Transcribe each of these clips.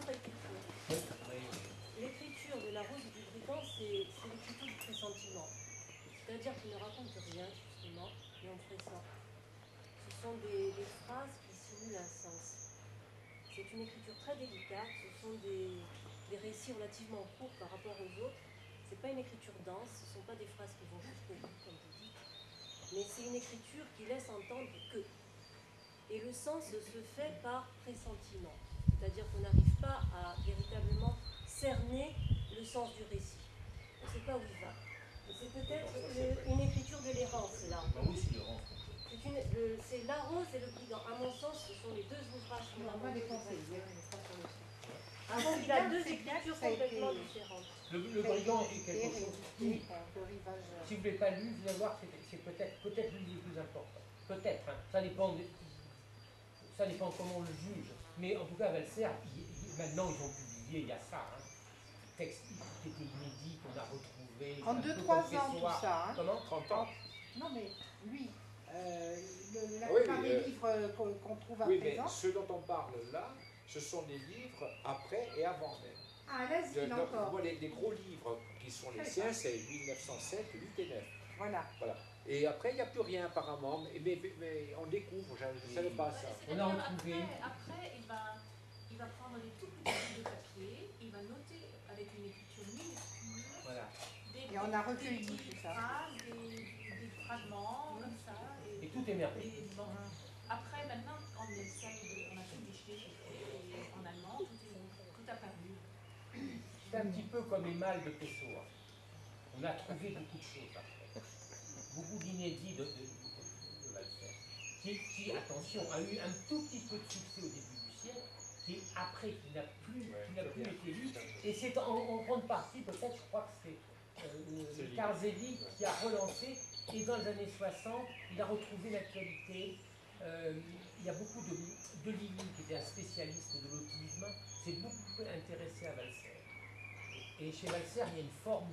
contre-écriture. L'écriture de La Rose et du Brigand, c'est l'écriture du pressentiment. C'est-à-dire qu'il ne raconte rien, justement, mais on pressent. Ce sont des phrases qui simulent un sens. C'est une écriture très délicate, ce sont des récits relativement courts par rapport aux autres. Ce n'est pas une écriture dense, ce ne sont pas des phrases qui vont jusqu'au bout, comme vous dites, mais c'est une écriture qui laisse entendre que. Et le sens se fait par pressentiment, c'est-à-dire qu'on n'arrive pas à véritablement cerner le sens du récit. On ne sait pas où il va. C'est peut-être une écriture de l'errance, là. Oui, c'est l'errance. C'est La Rose et le Brigand. À mon sens, ce sont les deux ouvrages fondamentaux. Donc il a deux écritures complètement différentes. Le Brigand est quelque chose qui, si vous ne l'avez pas lu, vous allez voir que c'est peut-être l'une des plus importantes. Peut-être, hein. Ça dépend comment on le juge. Mais en tout cas, Valserre, maintenant ils ont publié, il y a ça, hein, texte qui était inédit, qu'on a retrouvé. En 2-3 ans, tout ça. Hein. Comment 30 ans. Non, mais lui, la plupart des livres qu'on trouve à présent. Oui, mais ceux dont on parle là, ce sont des livres après et avant même. Ah, l'asile encore. Les gros livres qui sont les siens, c'est 1907, 8 et 9. Voilà. Et après, il n'y a plus rien apparemment, mais on découvre, je ne savais pas ça. On a retrouvé. Après, il va prendre des tout petits bouts de papier, il va noter avec une écriture minuscule. Voilà. Et on a recueilli tout ça. Des fragments, comme ça. Et tout est merveilleux. Bon, après, maintenant, on a tout déchiqueté, et en allemand, tout a paru. C'est un petit peu comme Émile de Pessoa. On a trouvé beaucoup de choses après. Beaucoup d'inédits de Valserre. Qui, attention, a eu un tout petit peu de succès au début du siècle, qui après, qui n'a plus été lu. Et c'est en grande partie, peut-être, je crois que c'est Carzeli qui a relancé. Et dans les années 60, il a retrouvé l'actualité. Il y a beaucoup de Lilly, qui était un spécialiste de l'autisme, s'est beaucoup intéressé à Valserre. Et chez Valserre, il y a une forme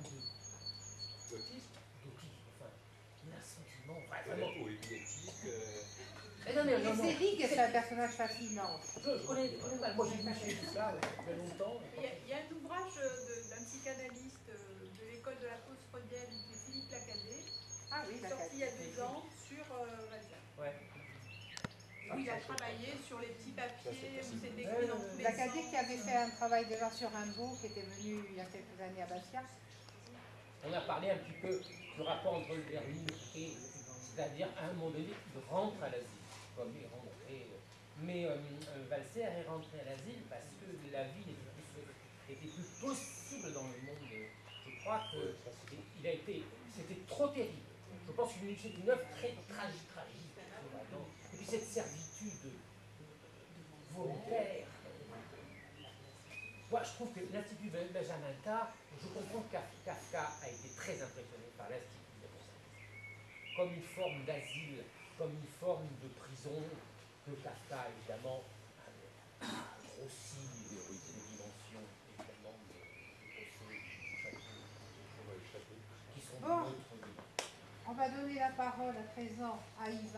D'autisme, enfin, un sentiment vraiment. Ou épileptique. Zelig, c'est un personnage fascinant. Je connais pas. Moi, j'ai vu chez ça il y a longtemps. Il y a un ouvrage d'un psychanalyste de l'école de la pause freudienne, qui est Philippe Lacadet, sorti il y a 2 ans, sur Valserre. Ouais. Où il a travaillé sur les petits papiers, où c'est décrit dans tous les Lacadet sens. qui avait fait un travail déjà sur Rimbaud, qui était venu il y a quelques années à Bastia. On a parlé un petit peu du rapport entre le vernis et, c'est-à-dire à un moment donné, il rentre à l'asile, comme il est rentré. Mais Valserre est rentré à l'asile parce que la vie n'était plus possible dans le monde. Je crois que c'était trop terrible. Je pense que c'est une œuvre très tragique. Et puis cette servitude volontaire. Moi, je trouve que l'Institut Benjamin Tard, je comprends que Kafka a été très impressionné par l'Institut de comme une forme d'asile, comme une forme de prison, que Kafka, évidemment, a grossi les dimensions, évidemment, de château, qui sont Bon, d'autres. on va donner la parole à présent à Yves.